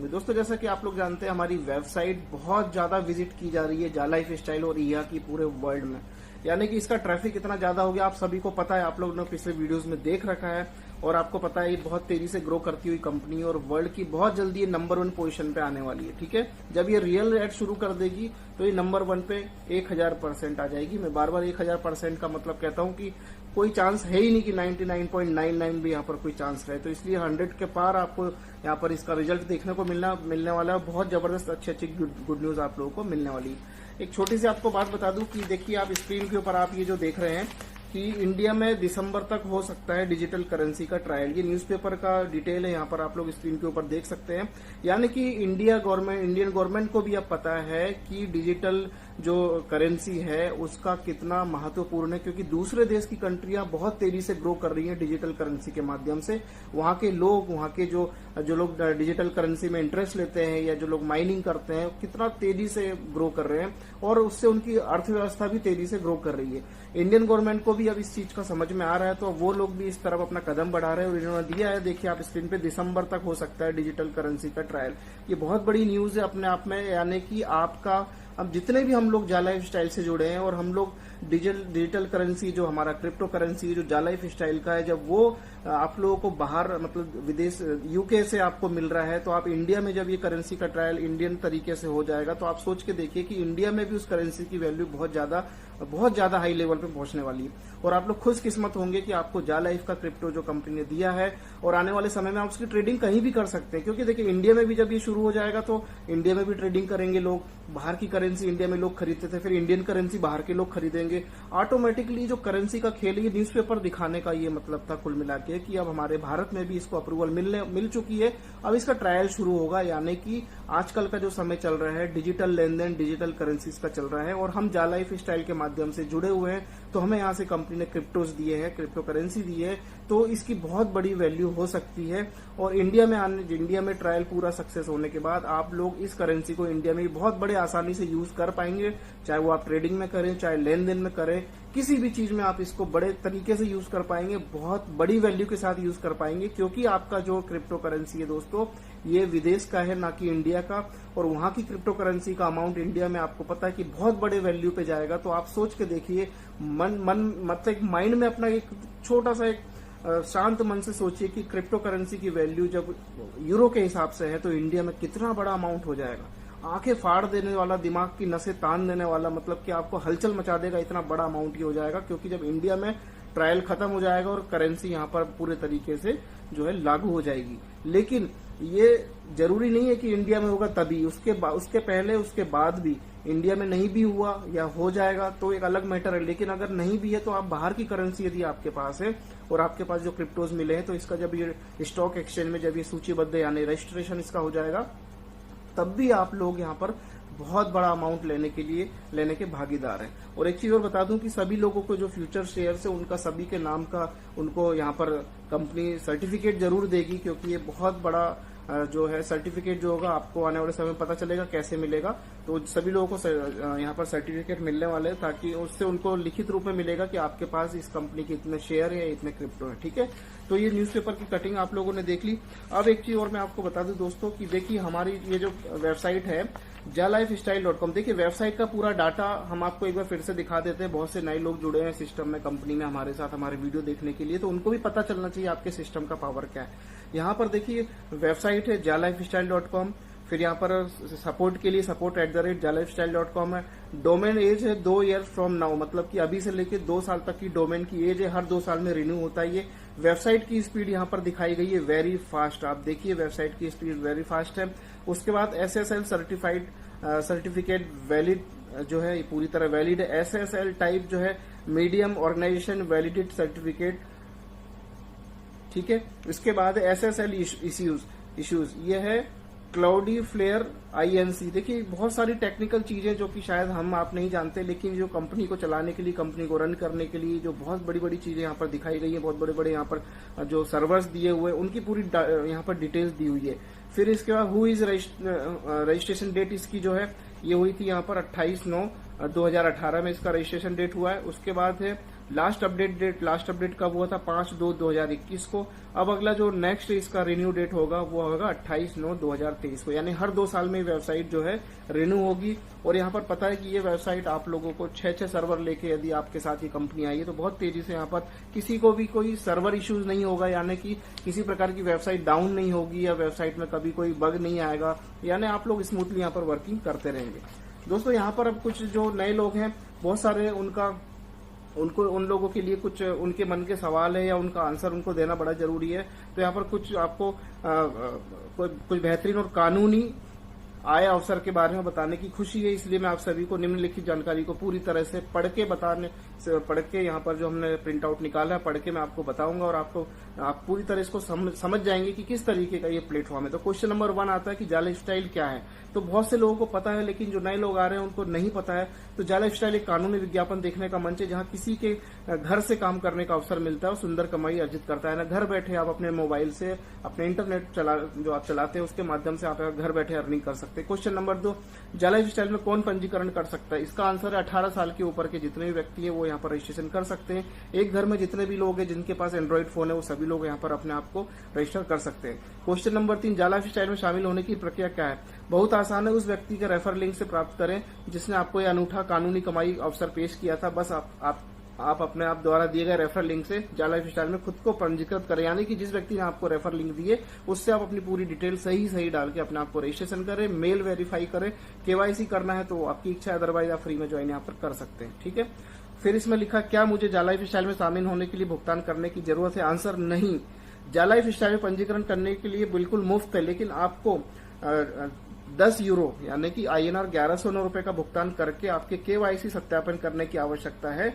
में। दोस्तों जैसा कि आप लोग जानते हैं हमारी वेबसाइट बहुत ज्यादा विजिट की जा रही है जा लाइफ स्टाइल और ईहा की पूरे वर्ल्ड में, यानी कि इसका ट्रैफिक इतना ज्यादा हो गया, आप सभी को पता है, आप लोगों ने पिछले वीडियोस में देख रखा है और आपको पता है ये बहुत तेजी से ग्रो करती हुई कंपनी और वर्ल्ड की बहुत जल्दी ये नंबर 1 पोजीशन पे आने वाली है। ठीक है, जब ये रियल एड शुरू कर देगी तो ये नंबर 1 पे 1000% आ जाएगी। मैं बार बार 1000% का मतलब कहता हूं कि कोई चांस है ही नहीं कि 99.99 भी यहाँ पर कोई चांस रहे, तो इसलिए 100 के पार आपको यहाँ पर इसका रिजल्ट देखने को मिलने वाला है। बहुत जबरदस्त अच्छी गुड न्यूज आप लोगों को मिलने वाली है। एक छोटी सी आपको बात बता दूं कि देखिए आप स्क्रीन के ऊपर आप ये जो देख रहे हैं कि इंडिया में दिसंबर तक हो सकता है डिजिटल करेंसी का ट्रायल। ये न्यूज़पेपर का डिटेल है, यहाँ पर आप लोग स्क्रीन के ऊपर देख सकते हैं। यानी कि इंडियन गवर्नमेंट को भी अब पता है कि डिजिटल जो करेंसी है उसका कितना महत्वपूर्ण है, क्योंकि दूसरे देश की कंट्रियां बहुत तेजी से ग्रो कर रही हैं डिजिटल करेंसी के माध्यम से। वहां के लोग, वहां के जो लोग डिजिटल करेंसी में इंटरेस्ट लेते हैं या जो लोग माइनिंग करते हैं, कितना तेजी से ग्रो कर रहे हैं और उससे उनकी अर्थव्यवस्था भी तेजी से ग्रो कर रही है। इंडियन गवर्नमेंट को भी अब इस चीज का समझ में आ रहा है, तो वो लोग भी इस तरफ अपना कदम बढ़ा रहे हैं और इन्होंने दिया है, देखिए आप स्क्रीन पे, दिसंबर तक हो सकता है डिजिटल करेंसी का ट्रायल। ये बहुत बड़ी न्यूज है अपने आप में, यानी कि आपका अब जितने भी हम लोग जा लाइफ स्टाइल से जुड़े हैं और हम लोग डिजिटल करेंसी जो हमारा क्रिप्टो करेंसी जो जा लाइफ स्टाइल का है, जब वो आप लोगों को बाहर मतलब विदेश यूके से आपको मिल रहा है, तो आप इंडिया में जब ये करेंसी का ट्रायल इंडियन तरीके से हो जाएगा तो आप सोच के देखिए कि इंडिया में भी उस करेंसी की वैल्यू बहुत ज्यादा हाई लेवल पे पहुंचने वाली है। और आप लोग खुशकिस्मत होंगे कि आपको जा लाइफ का क्रिप्टो जो कंपनी ने दिया है और आने वाले समय में आप उसकी ट्रेडिंग कहीं भी कर सकते हैं, क्योंकि देखिए इंडिया में भी जब ये शुरू हो जाएगा तो इंडिया में भी ट्रेडिंग करेंगे लोग। बाहर की करेंसी इंडिया में लोग खरीदते थे, फिर इंडियन करेंसी बाहर के लोग खरीदेंगे। ऑटोमेटिकली जो करेंसी का खेल है, ये न्यूज़पेपर दिखाने का ये मतलब था कुल मिला के कि अब हमारे भारत में भी इसको अप्रूवल मिल चुकी है, अब इसका ट्रायल शुरू होगा। यानी कि आजकल का जो समय चल रहा है डिजिटल लेन देन डिजिटल करेंसीज का चल रहा है और हम जा लाइफ स्टाइल के माध्यम से जुड़े हुए हैं, तो हमें यहाँ से कंपनी ने क्रिप्टोज दिए हैं, क्रिप्टो करेंसी दी है, तो इसकी बहुत बड़ी वैल्यू हो सकती है। और इंडिया में ट्रायल पूरा सक्सेस होने के बाद आप लोग इस करेंसी को इंडिया में बहुत बड़े आसानी से यूज कर पाएंगे, चाहे वो आप ट्रेडिंग में करें, चाहे लेन देन में करें, किसी भी चीज में आप इसको बड़े तरीके से यूज कर पाएंगे, बहुत बड़ी वैल्यू के साथ यूज कर पाएंगे, क्योंकि आपका जो क्रिप्टो करेंसी है दोस्तों ये विदेश का है, ना कि इंडिया का। और वहां की क्रिप्टो करेंसी का अमाउंट इंडिया में आपको पता है कि बहुत बड़े वैल्यू पे जाएगा। तो आप सोच के देखिए, मतलब एक माइंड में अपना एक छोटा सा एक शांत मन से सोचिए कि क्रिप्टो करेंसी की वैल्यू जब यूरो के हिसाब से है तो इंडिया में कितना बड़ा अमाउंट हो जाएगा। आंखें फाड़ देने वाला, दिमाग की नसें तान देने वाला, मतलब कि आपको हलचल मचा देगा, इतना बड़ा अमाउंट ही हो जाएगा। क्योंकि जब इंडिया में ट्रायल खत्म हो जाएगा और करेंसी यहाँ पर पूरे तरीके से जो है लागू हो जाएगी। लेकिन ये जरूरी नहीं है कि इंडिया में होगा तभी, उसके पहले उसके बाद भी इंडिया में नहीं भी हुआ या हो जाएगा तो एक अलग मैटर है। लेकिन अगर नहीं भी है तो आप बाहर की करेंसी यदि आपके पास है और आपके पास जो क्रिप्टोज मिले हैं, तो इसका जब ये स्टॉक एक्सचेंज में जब ये सूचीबद्ध यानी रजिस्ट्रेशन इसका हो जाएगा, तब भी आप लोग यहाँ पर बहुत बड़ा अमाउंट लेने के भागीदार हैं। और एक चीज और बता दूं कि सभी लोगों को जो फ्यूचर शेयर्स है उनका सभी के नाम का उनको यहाँ पर कंपनी सर्टिफिकेट जरूर देगी, क्योंकि ये बहुत बड़ा जो है सर्टिफिकेट जो होगा आपको आने वाले समय में पता चलेगा कैसे मिलेगा। तो सभी लोगों को यहाँ पर सर्टिफिकेट मिलने वाले हैं, ताकि उससे उनको लिखित रूप में मिलेगा कि आपके पास इस कंपनी के इतने शेयर है, इतने क्रिप्टो है। ठीक है, तो ये न्यूज़पेपर की कटिंग आप लोगों ने देख ली। अब एक चीज और मैं आपको बता दूं दोस्तों कि देखिए हमारी ये जो वेबसाइट है jalifestyle.com, देखिए वेबसाइट का पूरा डाटा हम आपको एक बार फिर से दिखा देते हैं। बहुत से नए लोग जुड़े हैं सिस्टम में, कंपनी में हमारे साथ हमारे वीडियो देखने के लिए, तो उनको भी पता चलना चाहिए आपके सिस्टम का पावर क्या है। यहाँ पर देखिए वेबसाइट है jalifestyle.com, फिर यहाँ पर सपोर्ट के लिए support@jalifestyle.com है। डोमेन एज है 2 ईयर्स फ्रॉम नाउ, मतलब कि अभी से लेके 2 साल तक की डोमेन की एज है, हर 2 साल में रिन्यू होता है। ये वेबसाइट की स्पीड यहाँ पर दिखाई गई है वेरी फास्ट, आप देखिए वेबसाइट की स्पीड वेरी फास्ट है। उसके बाद SSL सर्टिफिकेट वैलिड जो है, पूरी तरह वैलिड है। SSL टाइप जो है मीडियम ऑर्गेनाइजेशन वैलिडेट सर्टिफिकेट, ठीक है। इसके बाद SSL इश्यूज, ये है क्लाउडी फ्लेयर INC। देखिए बहुत सारी टेक्निकल चीजें जो कि शायद हम आप नहीं जानते, लेकिन जो कंपनी को चलाने के लिए, कंपनी को रन करने के लिए जो बहुत बड़ी बड़ी चीजें यहाँ पर दिखाई गई है, बहुत बड़े बड़े यहाँ पर जो सर्वर्स दिए हुए हैं उनकी पूरी यहाँ पर डिटेल्स दी हुई है। फिर इसके बाद हु इज रजिस्ट्रेशन डेट इसकी जो है ये हुई थी यहाँ पर 28/9/2018 में इसका रजिस्ट्रेशन डेट हुआ है। उसके बाद है लास्ट अपडेट कब हुआ था? 5/2/2021 को। अब अगला जो नेक्स्ट इसका रिन्यू डेट होगा वो होगा 28/9/2023 को, यानी हर 2 साल में वेबसाइट जो है रिन्यू होगी। और यहाँ पर पता है कि ये वेबसाइट आप लोगों को 6 सर्वर लेके यदि आपके साथ ये कंपनी आई है तो बहुत तेजी से यहाँ पर किसी को भी कोई सर्वर इश्यूज नहीं होगा, यानी कि किसी प्रकार की वेबसाइट डाउन नहीं होगी या वेबसाइट में कभी कोई बग नहीं आएगा, यानी आप लोग स्मूथली यहाँ पर वर्किंग करते रहेंगे। दोस्तों यहाँ पर अब कुछ जो नए लोग हैं बहुत सारे उन लोगों के लिए कुछ उनके मन के सवाल है या उनका आंसर उनको देना बड़ा जरूरी है। तो यहाँ पर कुछ आपको कुछ बेहतरीन और कानूनी आय अवसर के बारे में बताने की खुशी है, इसलिए मैं आप सभी को निम्नलिखित जानकारी को पूरी तरह से पढ़ के यहाँ पर जो हमने प्रिंट आउट निकाला है पढ़ के मैं आपको बताऊंगा और आप पूरी तरह इसको समझ जाएंगे कि किस तरीके का ये प्लेटफॉर्म है। तो क्वेश्चन नंबर 1 आता है कि जा लाइफस्टाइल क्या है। तो बहुत से लोगों को पता है, लेकिन जो नए लोग आ रहे हैं उनको नहीं पता है। तो जा लाइफस्टाइल एक कानूनी विज्ञापन देखने का मंच है जहां किसी के घर से काम करने का अवसर मिलता है और सुंदर कमाई अर्जित करता है ना। घर बैठे आप अपने मोबाइल से अपने इंटरनेट जो आप चलाते हैं उसके माध्यम से आप घर बैठे अर्निंग कर सकते हैं। क्वेश्चन नंबर 2, जा लाइफस्टाइल में कौन पंजीकरण कर सकता है? इसका आंसर है 18 साल के ऊपर के जितने भी व्यक्ति हैं वो यहाँ पर रजिस्ट्रेशन कर सकते हैं। एक घर में जितने भी लोग हैं जिनके पास एंड्रॉइड फोन है वो सभी लोग यहाँ पर अपने आप को रजिस्टर कर सकते हैं। क्वेश्चन नंबर 3, जा लाइफस्टाइल में शामिल होने की प्रक्रिया क्या है? बहुत आसान है, उस व्यक्ति के रेफर लिंक से प्राप्त करें जिसने आपको यह अनूठा कानूनी कमाई अवसर पेश किया था। बस आप अपने आप द्वारा दिए गए रेफर लिंक से जा लाइफस्टाइल में खुद को पंजीकृत करें, यानी कि जिस व्यक्ति ने आपको रेफर लिंक दिए उससे आप अपनी पूरी डिटेल सही डाल के अपने आप को रजिस्ट्रेशन करें, मेल वेरीफाई करें। केवाईसी करना है तो आपकी इच्छा है, अदरवाइज आप फ्री में ज्वाइन यहाँ पर कर सकते हैं। ठीक है। फिर इसमें लिखा, क्या मुझे जा लाइफस्टाइल में शामिल होने के लिए भुगतान करने की जरूरत है? आंसर नहीं। जा लाइफस्टाइल में पंजीकरण करने के लिए बिल्कुल मुफ्त है, लेकिन आपको 10 यूरो यानी कि INR 1109 रुपए का भुगतान करके आपके KYC सत्यापन करने की आवश्यकता है।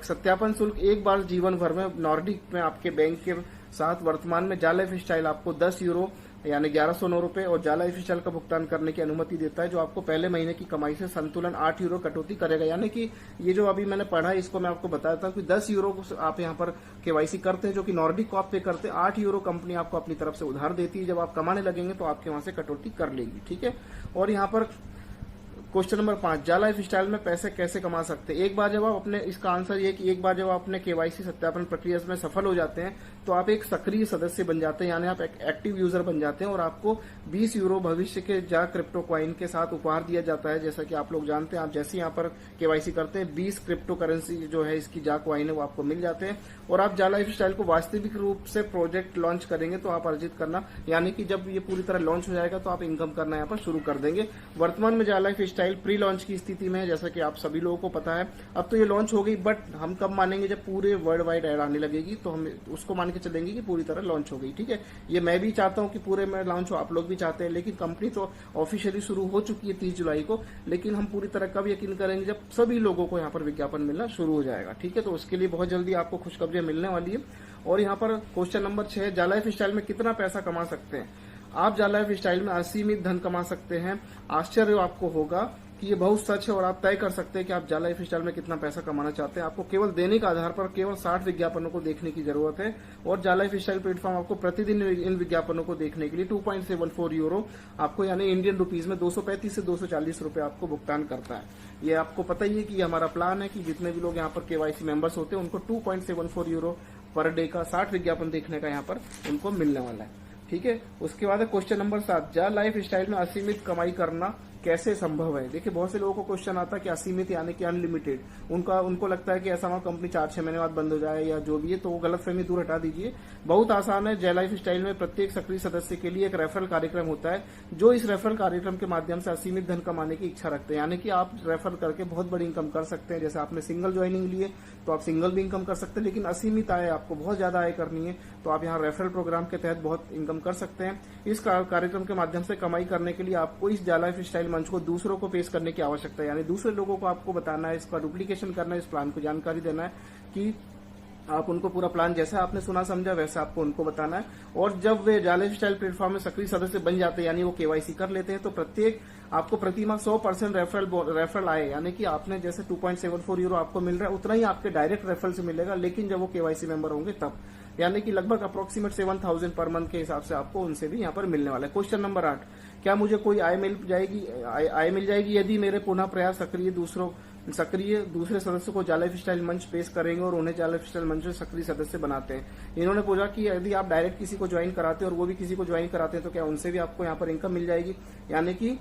सत्यापन शुल्क एक बार जीवन भर में नॉर्डिक में आपके बैंक के साथ वर्तमान में जा लाइफस्टाइल आपको 10 यूरो यानी 1109 रुपए और जा लाइफस्टाइल का भुगतान करने की अनुमति देता है, जो आपको पहले महीने की कमाई से संतुलन 8 यूरो कटौती करेगा। यानी कि ये जो अभी मैंने पढ़ा है इसको मैं आपको बताता हूँ कि 10 यूरो आप यहाँ पर KYC करते हैं जो कि नॉर्डिक को आप पे करते हैं, 8 यूरो कंपनी आपको अपनी तरफ से उधार देती है। जब आप कमाने लगेंगे तो आपके वहां से कटौती कर लेगी। ठीक है। और यहाँ पर क्वेश्चन नंबर 5, जा लाइफस्टाइल में पैसे कैसे कमा सकते हैं? एक बार जब आप अपने, इसका आंसर ये कि एक बार जब आप अपने KYC सत्यापन प्रक्रिया में सफल हो जाते हैं तो आप एक सक्रिय सदस्य बन जाते हैं, यानी आप एक एक्टिव यूजर बन जाते हैं और आपको 20 यूरो भविष्य के जा क्रिप्टो क्वाइन के साथ उपहार दिया जाता है। जैसा कि आप लोग जानते हैं, आप जैसे यहाँ पर KYC करते हैं 20 क्रिप्टो करेंसी जो है इसकी जा क्वाइन है वो आपको मिल जाते हैं। और आप जा लाइफस्टाइल को वास्तविक रूप से प्रोजेक्ट लॉन्च करेंगे तो आप अर्जित करना, यानी कि जब ये पूरी तरह लॉन्च हो जाएगा तो आप इनकम करना यहाँ पर शुरू कर देंगे। वर्तमान में जा लाइफस्टाइल प्री लॉन्च की स्थिति में है, जैसा कि आप सभी लोगों को पता है। अब तो ये लॉन्च हो गई, बट हम कब मानेंगे? जब पूरे वर्ल्ड वाइड ऐड आने लगेगी तो हम उसको मान के चलेंगे कि पूरी तरह लॉन्च हो गई। ठीक है। ये मैं भी चाहता हूं कि पूरे में लॉन्च हो, आप लोग भी चाहते हैं, लेकिन कंपनी तो ऑफिशियली शुरू हो चुकी है 30 जुलाई को, लेकिन हम पूरी तरह कब यकीन करेंगे? जब सभी लोगों को यहाँ पर विज्ञापन मिलना शुरू हो जाएगा। ठीक है। तो उसके लिए बहुत जल्दी आपको खुशखबरी मिलने वाली है। और यहाँ पर क्वेश्चन नंबर 6, जा लाइफस्टाइल में कितना पैसा कमा सकते हैं? आप जा लाइफस्टाइल में असीमित धन कमा सकते हैं। आश्चर्य आपको होगा कि ये बहुत सच है और आप तय कर सकते हैं कि आप जा लाइफस्टाइल में कितना पैसा कमाना चाहते हैं। आपको केवल दैनिक आधार पर केवल 60 विज्ञापनों को देखने की जरूरत है और जा लाइफस्टाइल प्लेटफॉर्म आपको प्रतिदिन इन विज्ञापनों को देखने के लिए 2.74 यूरो आपको यानी इंडियन रुपीज में 235 से 240 रुपए आपको भुगतान करता है। ये आपको पता ही है कि हमारा प्लान है कि जितने भी लोग यहाँ पर KYC मेंबर्स होते हैं उनको 2.74 यूरो पर डे का 60 विज्ञापन देखने का यहाँ पर उनको मिलने वाला है। ठीक है। उसके बाद है क्वेश्चन नंबर 7, जा लाइफस्टाइल में असीमित कमाई करना कैसे संभव है? देखिए बहुत से लोगों को क्वेश्चन आता है कि असीमित यानी कि अनलिमिटेड, उनको लगता है कि ऐसा हमारी कंपनी 4-6 महीने बाद बंद हो जाए या जो भी है, तो वो गलतफहमी दूर हटा दीजिए। बहुत आसान है। जा लाइफस्टाइल में प्रत्येक सक्रिय सदस्य के लिए एक रेफरल कार्यक्रम होता है, जो इस रेफरल कार्यक्रम के माध्यम से असीमित धन कमाने की इच्छा रखते हैं, यानी कि आप रेफर करके बहुत बड़ी इनकम कर सकते हैं। जैसे आपने सिंगल ज्वाइनिंग लिए तो आप सिंगल भी इनकम कर सकते हैं, लेकिन असीमित आय आपको बहुत ज्यादा आय करनी है तो आप यहाँ रेफरल प्रोग्राम के तहत बहुत इनकम कर सकते हैं। इस कार्यक्रम के माध्यम से कमाई करने के लिए आपको इस जा लाइफस्टाइल मंच को दूसरों को पेश करने की आवश्यकता है, यानी दूसरे लोगों को आपको बताना है, इसका डुप्लीकेशन करना है, इस प्लान को जानकारी देना है कि आप उनको पूरा प्लान जैसा आपने सुना समझा वैसा आपको उनको बताना है। और जब वे जा लाइफस्टाइल प्लेटफॉर्म में सक्रिय सदस्य बन जाते हैं यानी वो KYC कर लेते हैं तो प्रत्येक आपको प्रतिमाह 100% रेफरल आए, यानी कि आपने जैसे 2.74 यूरो आपको मिल रहा है उतना ही आपके डायरेक्ट रेफरल से मिलेगा, लेकिन जब वो KYC मेंबर होंगे तब, यानी कि लगभग अप्रोक्सीमेट 7,000 पर मंथ के हिसाब से आपको उनसे भी यहाँ पर मिलने वाला है। क्वेश्चन नंबर 8, क्या मुझे कोई आय मिल जाएगी यदि मेरे पुनः प्रयास सक्रिय सक्रिय दूसरे सदस्य को जाला लाइफ स्टाइल मंच पेश करेंगे और उन्हें जाला लाइफ स्टाइल मंच में सक्रिय सदस्य बनाते हैं। इन्होंने पूछा कि यदि आप डायरेक्ट किसी को ज्वाइन कराते हैं और वो भी किसी को ज्वाइन कराते हैं तो क्या उनसे भी आपको यहाँ पर इनकम मिल जाएगी, यानी कि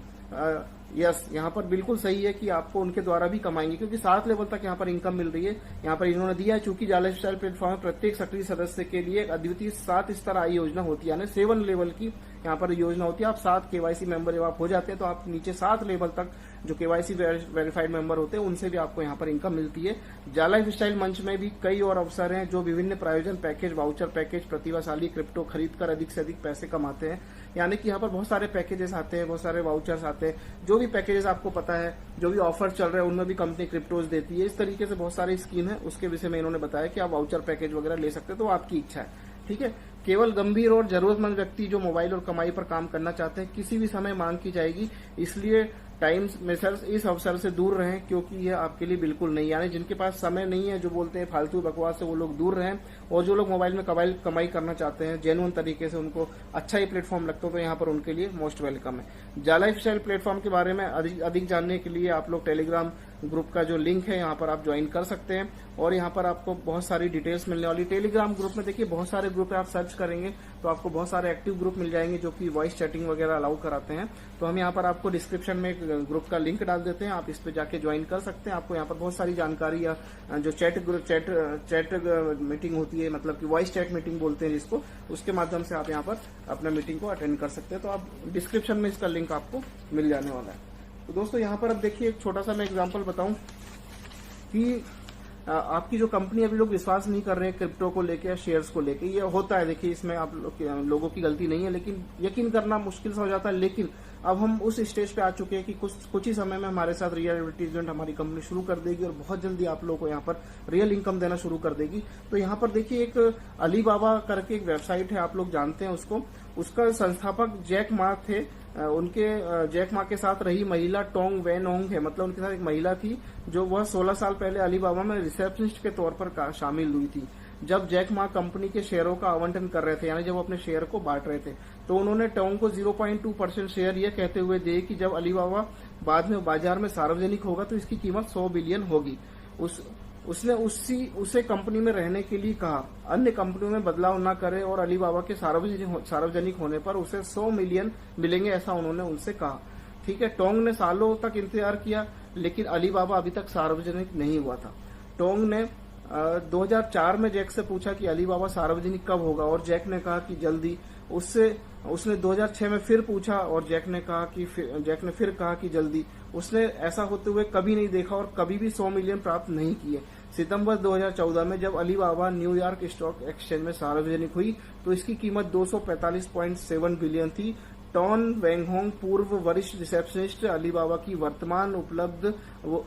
यस, यहाँ पर बिल्कुल सही है कि आपको उनके द्वारा भी कमाएंगे, क्योंकि 7 लेवल तक यहाँ पर इनकम मिल रही है। यहाँ पर इन्होंने दिया है, चूंकि जाला लाइफ स्टाइल प्लेटफॉर्म में प्रत्येक सक्रिय सदस्य के लिए एक अद्वितीय 7 स्तर आय योजना होती है, यानी 7 लेवल की यहाँ पर योजना होती है। आप 7 केवाईसी मेंबर जब आप हो जाते हैं तो आप नीचे 7 लेवल तक जो केवाईसी वेरीफाइड मेंबर होते हैं उनसे भी आपको यहाँ पर इनकम मिलती है। जाला लाइफ स्टाइल मंच में भी कई और अवसर हैं जो विभिन्न प्रायोजन पैकेज, वाउचर पैकेज, प्रतिभाशाली क्रिप्टो खरीदकर अधिक से अधिक पैसे कमाते हैं, यानी कि यहाँ पर बहुत सारे पैकेजेस आते हैं, बहुत सारे वाउचर्स आते हैं। जो भी पैकेजेस आपको पता है, जो भी ऑफर चल रहे हैं उनमें भी कंपनी क्रिप्टोज देती है। इस तरीके से बहुत सारी स्कीम है, उसके विषय में इन्होंने बताया कि आप वाउचर पैकेज वगैरह ले सकते हैं, तो आपकी इच्छा है। ठीक है, केवल गंभीर और जरूरतमंद व्यक्ति जो मोबाइल और कमाई पर काम करना चाहते हैं किसी भी समय मांग की जाएगी, इसलिए टाइम्स मेसर्स इस अवसर से दूर रहें, क्योंकि यह आपके लिए बिल्कुल नहीं, यानी जिनके पास समय नहीं है, जो बोलते हैं फालतू बकवास से, वो लोग दूर रहें। और जो लोग मोबाइल में कमाई करना चाहते हैं जेन्युइन तरीके से, उनको अच्छा ही प्लेटफॉर्म लगता है, तो यहाँ पर उनके लिए मोस्ट वेलकम है। जाला लाइफ स्टाइल प्लेटफॉर्म के बारे में अधिक जानने के लिए आप लोग टेलीग्राम ग्रुप का जो लिंक है यहाँ पर आप ज्वाइन कर सकते हैं, और यहाँ पर आपको बहुत सारी डिटेल्स मिलने वाली। टेलीग्राम ग्रुप में देखिए बहुत सारे ग्रुप है, आप सर्च करेंगे तो आपको बहुत सारे एक्टिव ग्रुप मिल जाएंगे जो कि वॉइस चैटिंग वगैरह अलाउ कराते हैं। तो हम यहाँ पर आपको डिस्क्रिप्शन में एक ग्रुप का लिंक डाल देते हैं, आप इस पे जाके ज्वाइन कर सकते हैं। आपको यहाँ पर बहुत सारी जानकारी या जो चैट मीटिंग होती है, मतलब कि वॉइस चैट मीटिंग बोलते हैं जिसको, उसके माध्यम से आप यहाँ पर अपना मीटिंग को अटेंड कर सकते हैं। तो आप डिस्क्रिप्शन में इसका लिंक आपको मिल जाने वाला है। तो दोस्तों यहाँ पर अब देखिए एक छोटा सा मैं एग्जांपल बताऊं कि आपकी जो कंपनी, अभी लोग विश्वास नहीं कर रहे हैं क्रिप्टो को लेके या शेयर्स को लेके, ये होता है। देखिए इसमें आप लोगों की गलती नहीं है, लेकिन यकीन करना मुश्किल सा हो जाता है। लेकिन अब हम उस स्टेज पे आ चुके हैं कि कुछ ही समय में हमारे साथ रियल एडवर्टीजमेंट हमारी कंपनी शुरू कर देगी और बहुत जल्दी आप लोगों को यहाँ पर रियल इनकम देना शुरू कर देगी। तो यहाँ पर देखिए एक अली बाबा करके एक वेबसाइट है, आप लोग जानते हैं उसको, उसका संस्थापक जैक मा थे। उनके जैक मा के साथ रही महिला टोंग वैन ओंग है, मतलब उनके साथ एक महिला थी जो वह 16 साल पहले अलीबाबा में रिसेप्शनिस्ट के तौर पर शामिल हुई थी। जब जैक मा कंपनी के शेयरों का आवंटन कर रहे थे, यानी जब वो अपने शेयर को बांट रहे थे, तो उन्होंने टोंग को 0.2% शेयर ये कहते हुए दिए कि जब अलीबाबा बाद में बाजार में सार्वजनिक होगा तो इसकी कीमत 100 बिलियन होगी। उसने उसे कंपनी में रहने के लिए कहा, अन्य कंपनियों में बदलाव न करे और अलीबाबा के सार्वजनिक होने पर उसे 100 मिलियन मिलेंगे, ऐसा उन्होंने उनसे कहा। ठीक है, टोंग ने सालों तक इंतजार किया, लेकिन अलीबाबा अभी तक सार्वजनिक नहीं हुआ था। टोंग ने 2004 में जैक से पूछा कि अलीबाबा सार्वजनिक कब होगा, और जैक ने कहा कि जल्दी। उसने 2006 में फिर पूछा और जैक ने फिर कहा कि जल्दी। उसने ऐसा होते हुए कभी नहीं देखा और कभी भी 100 मिलियन प्राप्त नहीं किए। सितंबर 2014 में जब अलीबाबा न्यूयॉर्क स्टॉक एक्सचेंज में सार्वजनिक हुई तो इसकी कीमत 245.7 बिलियन थी। टॉन वेंगहोंग, पूर्व वरिष्ठ रिसेप्शनिस्ट अलीबाबा की वर्तमान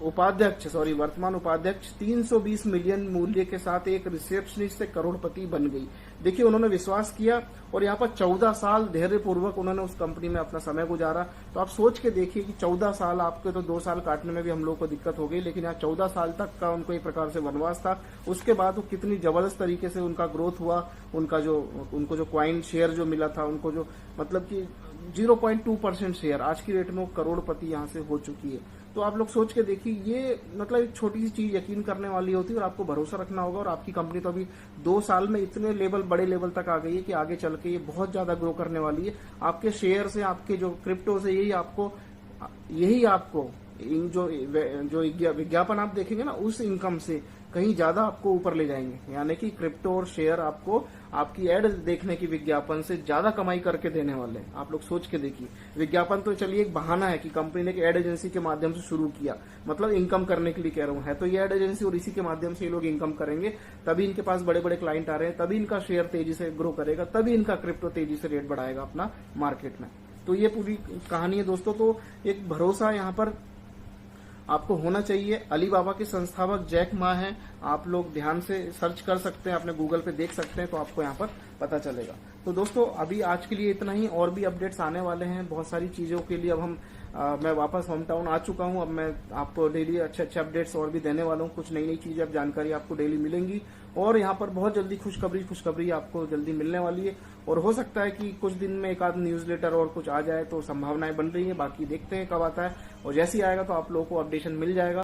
उपाध्यक्ष 320 मिलियन मूल्य के साथ एक रिसेप्शनिस्ट से करोड़पति बन गई। देखिए उन्होंने विश्वास किया और यहाँ पर 14 साल धैर्यपूर्वक उन्होंने उस कंपनी में अपना समय गुजारा। तो आप सोच के देखिए कि 14 साल, आपके तो 2 साल काटने में भी हम लोग को दिक्कत हो गई, लेकिन यहाँ 14 साल तक का उनको एक प्रकार से वनवास था। उसके बाद वो कितनी जबरदस्त तरीके से उनका ग्रोथ हुआ, उनको जो क्वाइन शेयर जो मिला था, उनको जो मतलब कि 0.2% शेयर, आज की रेट में वो करोड़पति यहाँ से हो चुकी है। तो आप लोग सोच के देखिए, ये मतलब एक छोटी सी चीज यकीन करने वाली होती है और आपको भरोसा रखना होगा। और आपकी कंपनी तो अभी 2 साल में इतने बड़े लेवल तक आ गई है कि आगे चल के ये बहुत ज्यादा ग्रो करने वाली है। आपके शेयर से, आपके जो क्रिप्टो से यही आपको जो विज्ञापन आप देखेंगे ना, उस इनकम से कहीं ज्यादा आपको ऊपर ले जाएंगे। यानी कि क्रिप्टो और शेयर आपको आपकी एड देखने की विज्ञापन से ज्यादा कमाई करके देने वाले हैं। आप लोग सोच के देखिए, विज्ञापन तो चलिए एक बहाना है कि कंपनी ने एक एड एजेंसी के माध्यम से शुरू किया, मतलब इनकम करने के लिए कह रहा हूं, है तो ये एड एजेंसी, और इसी के माध्यम से ये लोग इनकम करेंगे। तभी इनके पास बड़े बड़े क्लाइंट आ रहे हैं, तभी इनका शेयर तेजी से ग्रो करेगा, तभी इनका क्रिप्टो तेजी से रेट बढ़ाएगा अपना मार्केट में। तो ये पूरी कहानी है दोस्तों। तो एक भरोसा यहाँ पर आपको होना चाहिए। अलीबाबा के संस्थापक जैक मा हैं, आप लोग ध्यान से सर्च कर सकते हैं, अपने गूगल पे देख सकते हैं, तो आपको यहाँ पर पता चलेगा। तो दोस्तों अभी आज के लिए इतना ही, और भी अपडेट्स आने वाले हैं बहुत सारी चीजों के लिए। अब मैं वापस होम टाउन आ चुका हूं, अब मैं आपको डेली अच्छे अपडेट्स और भी देने वाला हूं। कुछ नई चीजें, अब जानकारी आपको डेली मिलेंगी, और यहाँ पर बहुत जल्दी खुशखबरी आपको जल्दी मिलने वाली है। और हो सकता है कि कुछ दिन में एक आध न्यूज़लेटर और कुछ आ जाए, तो संभावनाएं बन रही है, बाकी देखते हैं कब आता है, और जैसे ही आएगा तो आप लोगों को अपडेशन मिल जाएगा।